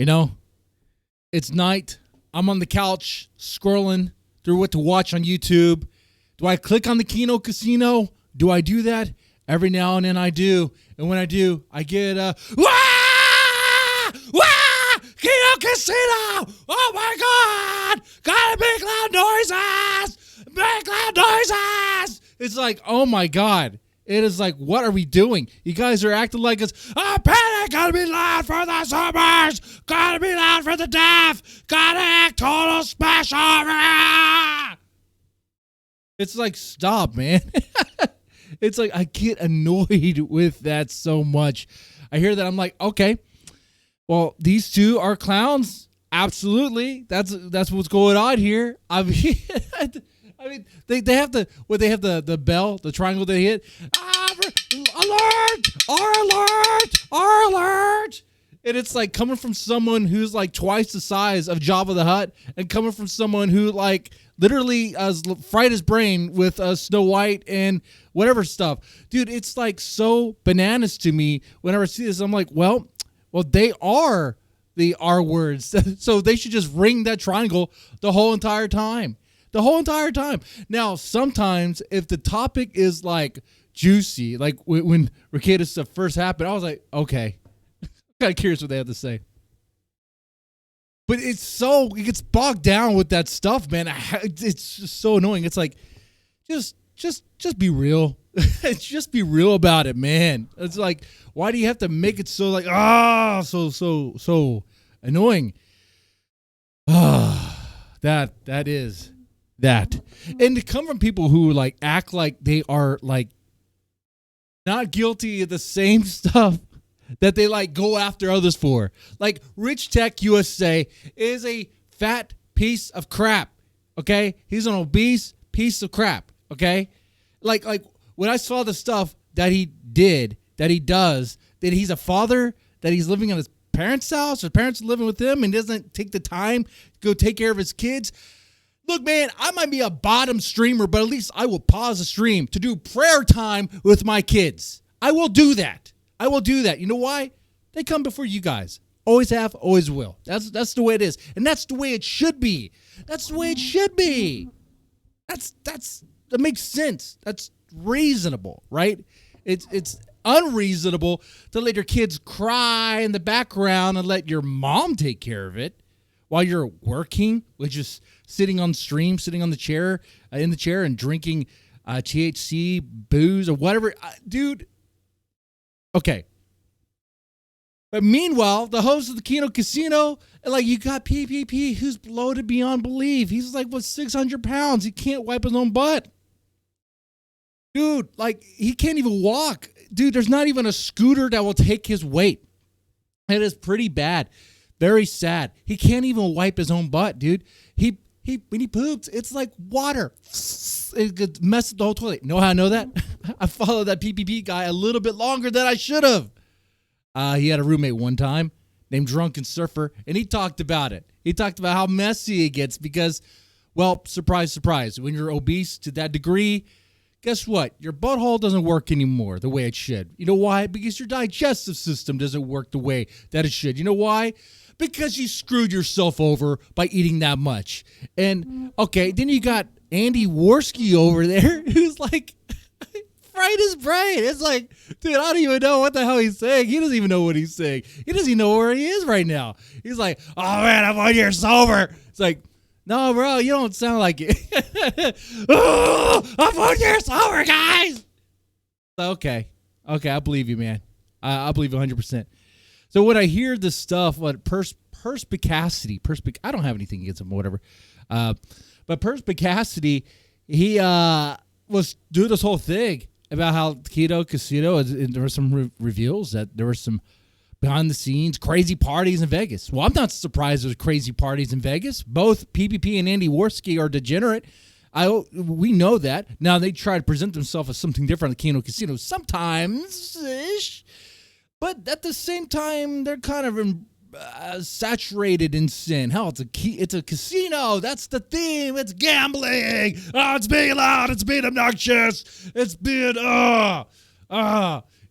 You know, it's night. I'm on the couch scrolling through what to watch on YouTube. Do I click on the Kino Casino? Do I do that? Every now and then I do. And when I do, I get wah! Wah! Kino Casino! Oh my God! Gotta make loud noises! Make loud noises! It's like, oh my God. It is like, what are we doing? You guys are acting like it's, panic, gotta be loud for the summers, gotta be loud for the deaf, gotta act total smash over. It's like, stop, man. It's like, I get annoyed with that so much. I hear that, I'm like, okay, well, these two are clowns. Absolutely. That's what's going on here. I mean, they have the bell, the triangle they hit. Alert! Our alert! And it's like coming from someone who's like twice the size of Jabba the Hutt, and coming from someone who like literally fried his brain with Snow White and whatever stuff. Dude, it's like so bananas to me whenever I see this. I'm like, well, they are the R words, so they should just ring that triangle the whole entire time. The whole entire time. Now, sometimes if the topic is like juicy, like when Ricada stuff first happened, I was like, okay. I'm kind of curious what they have to say. But it gets bogged down with that stuff, man. It's just so annoying. It's like, just be real. Just be real about it, man. It's like, why do you have to make it so like, so annoying? That is. That. And to come from people who like act like they are like not guilty of the same stuff that they like go after others for. Like Rich Tech USA is a fat piece of crap. Okay? He's an obese piece of crap. Okay? Like when I saw the stuff that he did, that he does, that he's a father, that he's living in his parents' house, his parents are living with him and doesn't take the time to go take care of his kids. Look, man, I might be a bottom streamer, but at least I will pause the stream to do prayer time with my kids. I will do that. You know why? They come before you guys. Always have, always will. That's the way it is. And that's the way it should be. That makes sense. That's reasonable, right? It's unreasonable to let your kids cry in the background and let your mom take care of it while you're working, which is sitting on stream, sitting on the chair, in the chair and drinking THC, booze, or whatever. Dude, okay. But meanwhile, the host of the Kino Casino, like you got PPP, who's bloated beyond belief. He's like, 600 pounds? He can't wipe his own butt. Dude, like he can't even walk. Dude, there's not even a scooter that will take his weight. It is pretty bad. Very sad. He can't even wipe his own butt, dude. He when he poops, it's like water. It messes the whole toilet. You know how I know that? I followed that PPP guy a little bit longer than I should have. He had a roommate one time named Drunken Surfer, and he talked about it. He talked about how messy it gets because, well, surprise, surprise, when you're obese to that degree, guess what? Your butthole doesn't work anymore the way it should. You know why? Because your digestive system doesn't work the way that it should. You know why? Because you screwed yourself over by eating that much. And, okay, then you got Andy Warski over there who's like, fried his brain. It's like, dude, I don't even know what the hell he's saying. He doesn't even know what he's saying. He doesn't even know where he is right now. He's like, oh, man, I'm 1 year sober. It's like, no, bro, you don't sound like it. Oh, I'm 1 year sober, guys. Okay, I believe you, man. I believe you 100%. So when I hear this stuff, what Perspicacity, I don't have anything against him or whatever, but Perspicacity, he was doing this whole thing about how Kino Casino, and there were some reveals that there were some behind the scenes crazy parties in Vegas. Well, I'm not surprised there's crazy parties in Vegas. Both PPP and Andy Warski are degenerate. We know that. Now they try to present themselves as something different at Kino Casino sometimes-ish. But at the same time, they're kind of saturated in sin. Hell, it's a casino. That's the theme. It's gambling. Oh, it's being loud. It's being obnoxious. It's being, you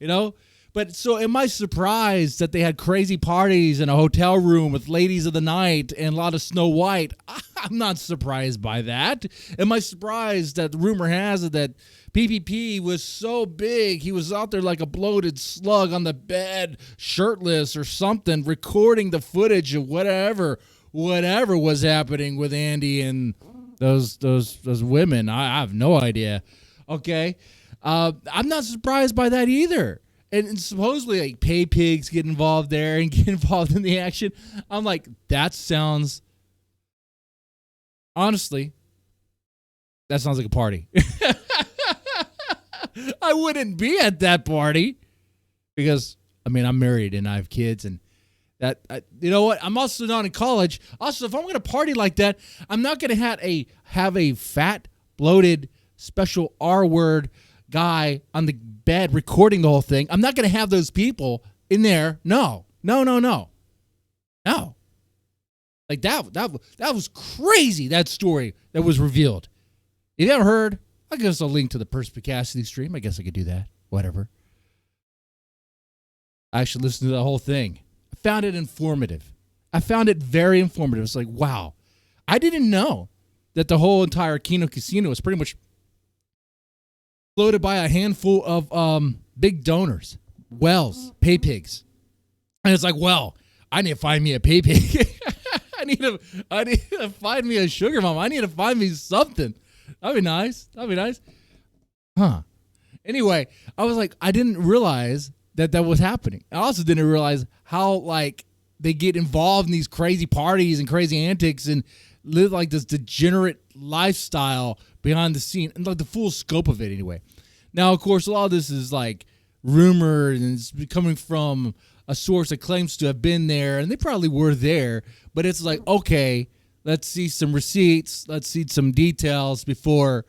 know. But so am I surprised that they had crazy parties in a hotel room with ladies of the night and a lot of Snow White? I'm not surprised by that. Am I surprised that the rumor has it that PPP was so big, he was out there like a bloated slug on the bed, shirtless or something, recording the footage of whatever was happening with Andy and those women? I have no idea. Okay. I'm not surprised by that either. And supposedly, like, Paypigs get involved there and get involved in the action. I'm like, that sounds, honestly, that sounds like a party. I wouldn't be at that party because, I mean, I'm married and I have kids, and you know what? I'm also not in college. Also, if I'm going to party like that, I'm not going to have a fat, bloated, special R-word guy on the bed recording the whole thing. I'm not going to have those people in there. No. Like that was crazy, that story that was revealed. You ever heard? I guess I'll link to the Perspicacity stream. I guess I could do that. Whatever. I actually listened to the whole thing. I found it informative. I found it very informative. It's like, wow. I didn't know that the whole entire Kino Casino was pretty much floated by a handful of big donors, Wells, Paypigs. And it's like, well, I need to find me a Paypig. I need to find me a sugar mama. I need to find me something. That'd be nice. Huh. Anyway, I was like, I didn't realize that was happening. I also didn't realize how, like, they get involved in these crazy parties and crazy antics and live like this degenerate lifestyle behind the scene, and like the full scope of it anyway. Now, of course, a lot of this is like rumored and it's coming from a source that claims to have been there, and they probably were there, but it's like, okay, let's see some receipts, let's see some details before,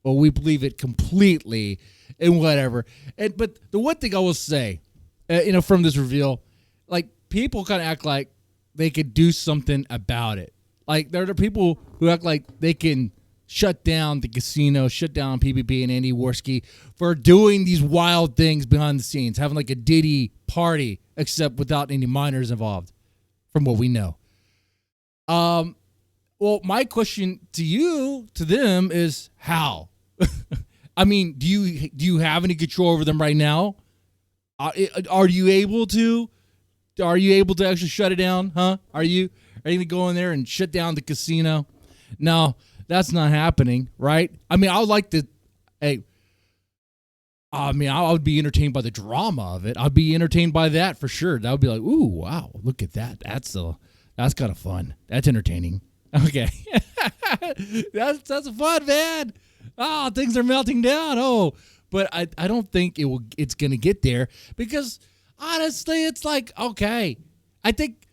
well, we believe it completely and whatever. But the one thing I will say, from this reveal, like, people kind of act like they could do something about it. Like, there are people who act like they can shut down the casino, shut down PPP and Andy Warski for doing these wild things behind the scenes, having like a Diddy party, except without any minors involved, from what we know. Well, my question to them is how? I mean, do you have any control over them right now? Are you able to? Are you able to actually shut it down? Huh? Are you going to go in there and shut down the casino? No, that's not happening, right? I mean, I would like to. Hey, I mean, I would be entertained by the drama of it. I'd be entertained by that for sure. That would be like, ooh, wow, look at that. That's kind of fun. That's entertaining. Okay, that's fun, man. Oh, things are melting down. Oh, but I don't think it's gonna get there, because honestly, it's like, okay, I think,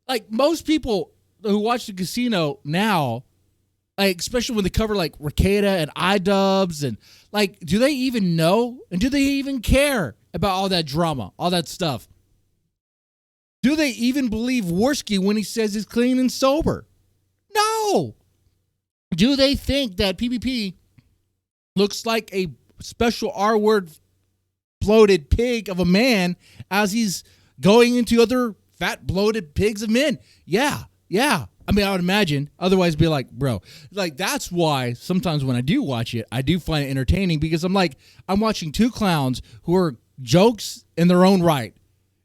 like, most people who watch the casino now, like, especially when they cover like Ricada and iDubbbz, and like, do they even know, and do they even care about all that drama, all that stuff? Do they even believe Warski when he says he's clean and sober? No. Do they think that PPP looks like a special R-word bloated pig of a man as he's going into other fat bloated pigs of men? Yeah. I mean, I would imagine. Otherwise, be like, bro. Like, that's why sometimes when I do watch it, I do find it entertaining, because I'm like, I'm watching two clowns who are jokes in their own right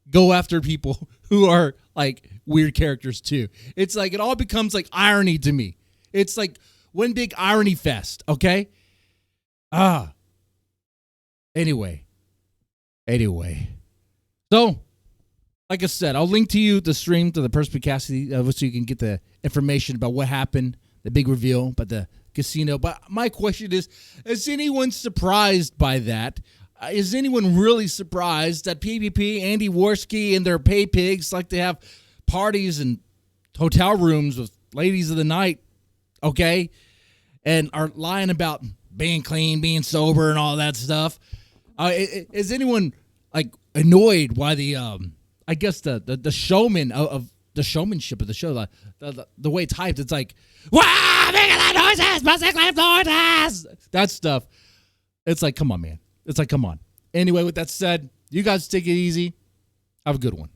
go after people who are like weird characters too. It's like, it all becomes like irony to me. It's like one big irony fest, okay? Anyway. So, like I said, I'll link to you the stream to the Perspicacity so you can get the information about what happened, the big reveal about the casino. But my question is anyone surprised by that? Is anyone really surprised that PPP, Andy Warski, and their Paypigs like to have parties and hotel rooms with ladies of the night, okay, and are lying about being clean, being sober, and all that stuff? Is anyone like annoyed by the I guess the showman of the showmanship of the show, the way it's hyped? It's like, wow, making that noises, busting clap noises, that stuff. It's like, come on, man. It's like, come on. Anyway, with that said, You guys take it easy. Have a good one.